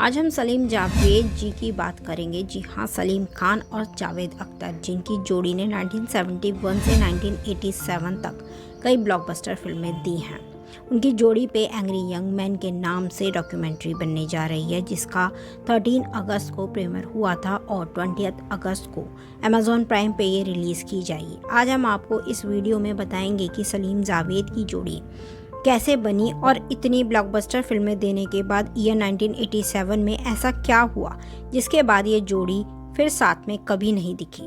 आज हम सलीम जावेद जी की बात करेंगे। जी हाँ, सलीम खान और जावेद अख्तर, जिनकी जोड़ी ने 1971 से 1987 तक कई ब्लॉकबस्टर फिल्में दी हैं। उनकी जोड़ी पे एंग्री यंग मैन के नाम से डॉक्यूमेंट्री बनने जा रही है, जिसका 13 अगस्त को प्रीमियर हुआ था और 20 अगस्त को अमेजॉन प्राइम पे ये रिलीज़ की जाएगी। आज हम आपको इस वीडियो में बताएंगे कि सलीम जावेद की जोड़ी कैसे बनी और इतनी ब्लॉकबस्टर फिल्में देने के बाद ईयर 1987 में ऐसा क्या हुआ जिसके बाद ये जोड़ी फिर साथ में कभी नहीं दिखी।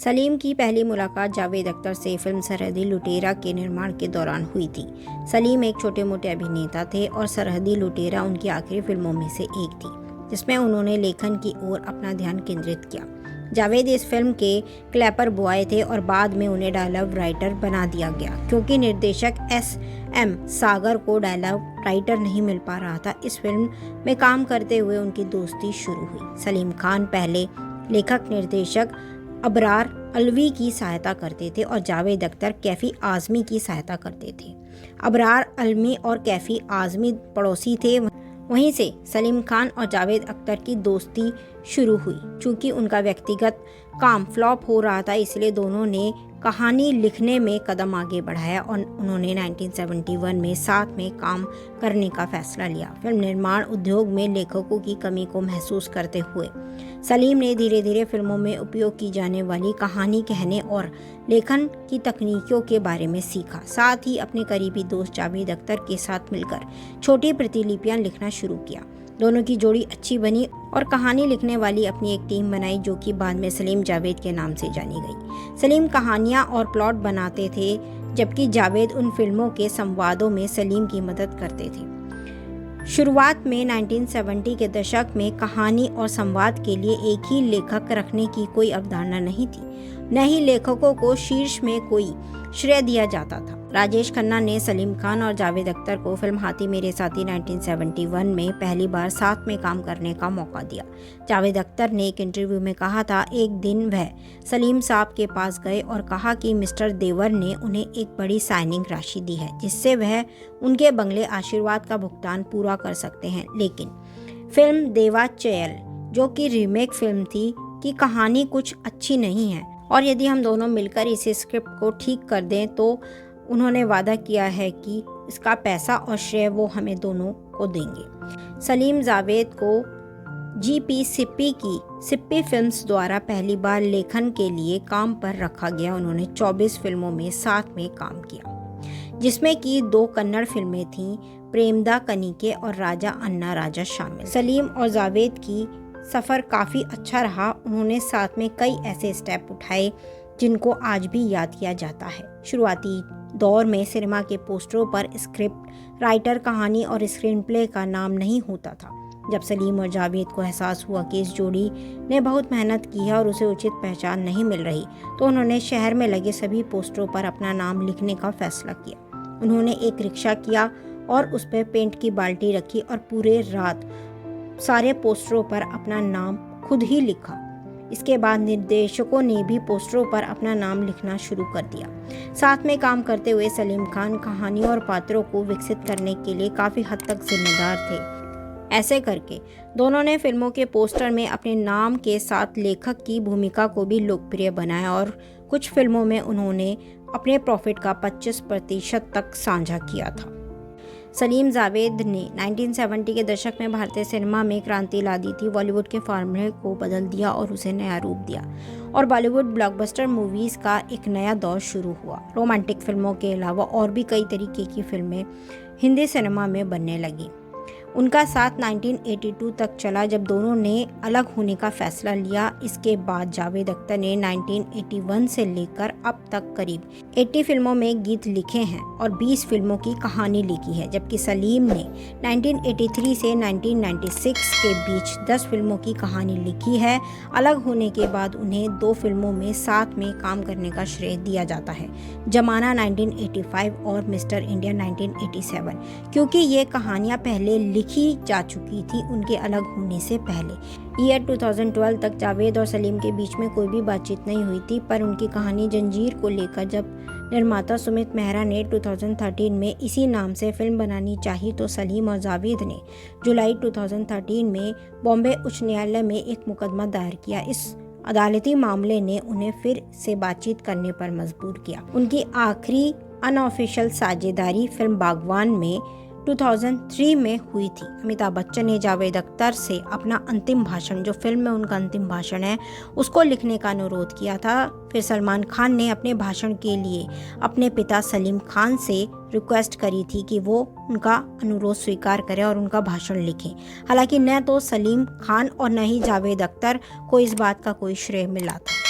सलीम की पहली मुलाकात जावेद अख्तर से फिल्म सरहदी लुटेरा के निर्माण के दौरान हुई थी। सलीम एक छोटे मोटे अभिनेता थे और सरहदी लुटेरा उनकी आखिरी फिल्मों में से एक थी, जिसमें उन्होंने लेखन की ओर अपना ध्यान केंद्रित किया। जावेद इस फिल्म के क्लैपर बॉय थे और बाद में उन्हें डायलॉग राइटर बना दिया गया, क्योंकि निर्देशक एस.एम. सागर को डायलॉग राइटर नहीं मिल पा रहा था। इस फिल्म में काम करते हुए उनकी दोस्ती शुरू हुई। सलीम खान पहले लेखक निर्देशक अबरार अलवी की सहायता करते थे और जावेद अख्तर कैफ़ी आज़मी की सहायता करते थे। अबरार अलवी और कैफ़ी आज़मी पड़ोसी थे। वहीं से सलीम खान और जावेद अख्तर की दोस्ती शुरू हुई। चूँकि उनका व्यक्तिगत काम फ्लॉप हो रहा था, इसलिए दोनों ने कहानी लिखने में कदम आगे बढ़ाया और उन्होंने 1971 में साथ में काम करने का फैसला लिया। फिल्म निर्माण उद्योग में लेखकों की कमी को महसूस करते हुए सलीम ने धीरे धीरे फिल्मों में उपयोग की जाने वाली कहानी कहने और लेखन की तकनीकों के बारे में सीखा। साथ ही अपने करीबी दोस्त जावेद अख्तर के साथ मिलकर छोटी प्रतिलिपियां लिखना शुरू किया। दोनों की जोड़ी अच्छी बनी और कहानी लिखने वाली अपनी एक टीम बनाई, जो कि बाद में सलीम जावेद के नाम से जानी गई। सलीम कहानियां और प्लॉट बनाते थे, जबकि जावेद उन फिल्मों के संवादों में सलीम की मदद करते थे। शुरुआत में 1970 के दशक में कहानी और संवाद के लिए एक ही लेखक रखने की कोई अवधारणा नहीं थी, न ही लेखकों को शीर्ष में कोई श्रेय दिया जाता था। राजेश खन्ना ने सलीम खान और जावेद अख्तर को फिल्म हाथी मेरे साथी 1971 में पहली बार साथ में काम करने का मौका दिया। जावेद अख्तर ने एक इंटरव्यू में कहा था, एक दिन वह सलीम साहब के पास गए और कहा कि मिस्टर देवर ने उन्हें एक बड़ी साइनिंग राशि दी है, जिससे वह उनके बंगले आशीर्वाद का भुगतान पूरा कर सकते हैं। लेकिन फिल्म देवा चेयल, जो कि रीमेक फिल्म थी, की कहानी कुछ अच्छी नहीं है और यदि हम दोनों मिलकर इस स्क्रिप्ट को ठीक कर दें तो उन्होंने वादा किया है कि इसका पैसा और श्रेय वो हमें दोनों को देंगे। सलीम जावेद को जी.पी. सिप्पी की सिप्पी फिल्म्स द्वारा पहली बार लेखन के लिए काम पर रखा गया। उन्होंने 24 फिल्मों में साथ में काम किया, जिसमें कि 2 कन्नड़ फिल्में थीं, प्रेमदा कनिके और राजा अन्ना राजा शामिल। सलीम और जावेद की सफ़र काफ़ी अच्छा रहा। उन्होंने साथ में कई ऐसे स्टेप उठाए जिनको आज भी याद किया जाता है। शुरुआती दौर में सिनेमा के पोस्टरों पर स्क्रिप्ट राइटर, कहानी और स्क्रीन प्ले का नाम नहीं होता था। जब सलीम और जावेद को एहसास हुआ कि इस जोड़ी ने बहुत मेहनत की है और उसे उचित पहचान नहीं मिल रही, तो उन्होंने शहर में लगे सभी पोस्टरों पर अपना नाम लिखने का फैसला किया। उन्होंने एक रिक्शा किया और उस पर पेंट की बाल्टी रखी और पूरे रात सारे पोस्टरों पर अपना नाम खुद ही लिखा। इसके बाद निर्देशकों ने भी पोस्टरों पर अपना नाम लिखना शुरू कर दिया। साथ में काम करते हुए सलीम खान कहानियों और पात्रों को विकसित करने के लिए काफ़ी हद तक जिम्मेदार थे। ऐसे करके दोनों ने फिल्मों के पोस्टर में अपने नाम के साथ लेखक की भूमिका को भी लोकप्रिय बनाया और कुछ फिल्मों में उन्होंने अपने प्रॉफिट का 25% तक साझा किया था। सलीम जावेद ने 1970 के दशक में भारतीय सिनेमा में क्रांति ला दी थी। बॉलीवुड के फार्मूले को बदल दिया और उसे नया रूप दिया और बॉलीवुड ब्लॉकबस्टर मूवीज़ का एक नया दौर शुरू हुआ। रोमांटिक फिल्मों के अलावा और भी कई तरीके की फिल्में हिंदी सिनेमा में बनने लगी। उनका साथ 1982 तक चला, जब दोनों ने अलग होने का फैसला लिया। इसके बाद जावेद अख्तर ने 1981 से लेकर अब तक करीब 80 फिल्मों में गीत लिखे हैं और 20 फिल्मों की कहानी लिखी है, जबकि सलीम ने 1983 से 1996 के बीच 10 फिल्मों की कहानी लिखी है। अलग होने के बाद उन्हें 2 फिल्मों में साथ में काम करने का श्रेय दिया जाता है, जमाना 1985 और मिस्टर इंडिया 1987, क्योंकि ये कहानियाँ पहले लिखी जा चुकी थी उनके अलग होने से पहले। ईयर 2012 तक जावेद और सलीम के बीच में कोई भी बातचीत नहीं हुई थी, पर उनकी कहानी जंजीर को लेकर जब निर्माता सुमित मेहरा ने 2013 में इसी नाम से फिल्म बनानी चाही तो सलीम और जावेद ने जुलाई 2013 में बॉम्बे उच्च न्यायालय में एक मुकदमा दायर किया। इस अदालती मामले ने उन्हें फिर से बातचीत करने पर मजबूर किया। उनकी आखिरी अनऑफिशियल साझेदारी फिल्म बागवान में 2003 में हुई थी। अमिताभ बच्चन ने जावेद अख्तर से अपना अंतिम भाषण, जो फिल्म में उनका अंतिम भाषण है, उसको लिखने का अनुरोध किया था। फिर सलमान खान ने अपने भाषण के लिए अपने पिता सलीम खान से रिक्वेस्ट करी थी कि वो उनका अनुरोध स्वीकार करें और उनका भाषण लिखें। हालांकि न तो सलीम खान और न ही जावेद अख्तर को इस बात का कोई श्रेय मिला था।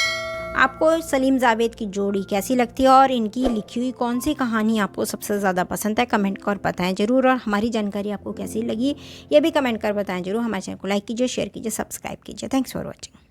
आपको सलीम जावेद की जोड़ी कैसी लगती है और इनकी लिखी हुई कौन सी कहानी आपको सबसे ज़्यादा पसंद है? कमेंट कर बताएं ज़रूर। और हमारी जानकारी आपको कैसी लगी ये भी कमेंट कर बताएं ज़रूर। हमारे चैनल को लाइक कीजिए, शेयर कीजिए, सब्सक्राइब कीजिए। Thanks for watching.